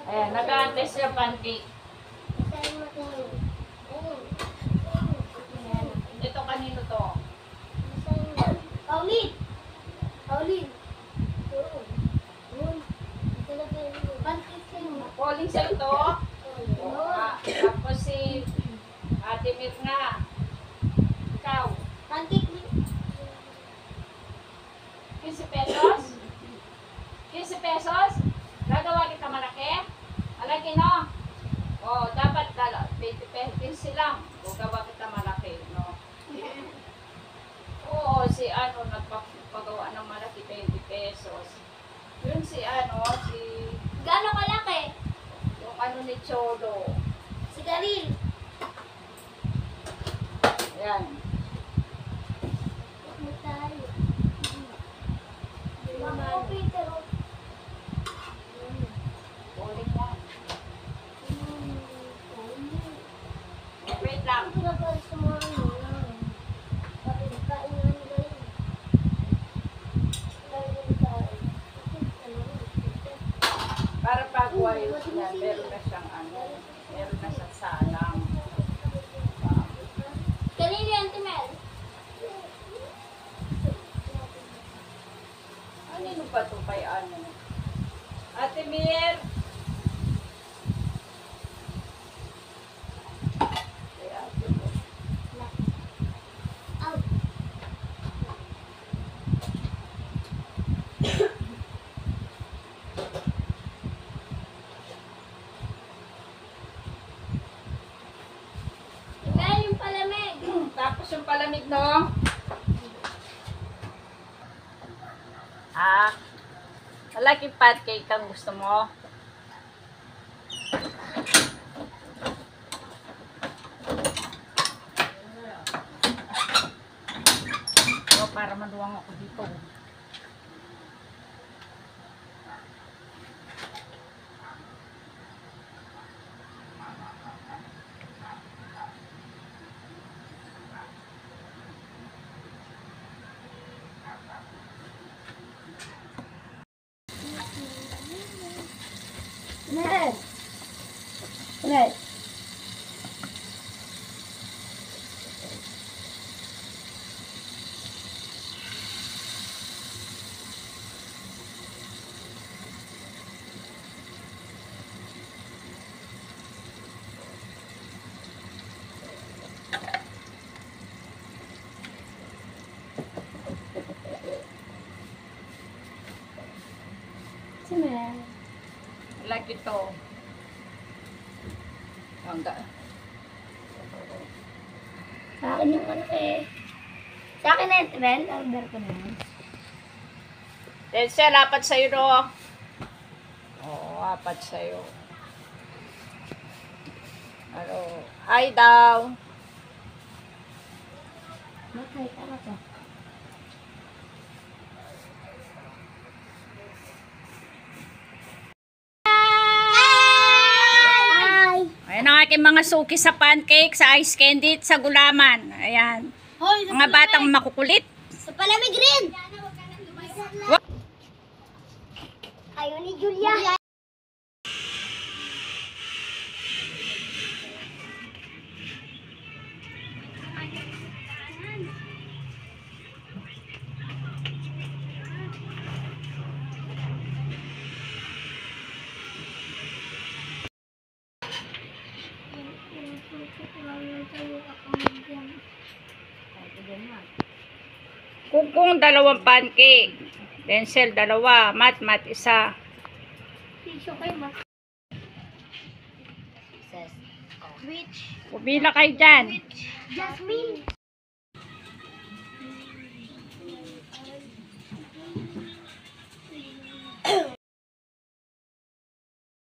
Ayan, nag-aantay siya pancake. Ayan. Ito kanino to? Pauline! Pauline! Calling sa'yo to? Tapos si Ate Mirna. Ikaw. Pancake 15 pesos? 15 pesos? Gagawa kita malaki? Malaki, no? O, dapat 20 pesos. 15 lang. O, gawa kita malaki, no? Oo, si ano, nagpagawa ng malaki 20 pesos. Yun si ano, si... Gano'ng kalaki? Yung ano ni Cholo. Si Galil. Ayan. Ako, Peter. Ulit yan. Wait lang. Para pag-wise niya, meron na siyang ano, meron na siyang salang. Kanino yan, Timel? Ano ba ito kay ano? Ate Mir! Kay Ate Mir. Out. Timel, yung palamig. Tapos yung palamig, no? Ah, malaking pancake ang gusto mo? O, para maluwang ako dito. Timel. Timel. Timel. Like ito. Hangga. Sa akin yung malaki. Sa akin na yun, Timel. Order ko na yun. Denzel, apat sa'yo, no? Oo, apat sa'yo. Ano, hi daw. Bakit? Ano to? Hi! Ayan ang aking mga suki sa pancake, sa ice candy, sa gulaman. Ayan. Hoy, Mga batang makukulit. sa palamig rin! Ayaw ni Julia. Kukung dalawang pancake. Denzel, dalawa. Mat, isa. Tissue kayo ba? Which? Pumila kayo dyan. Jasmine.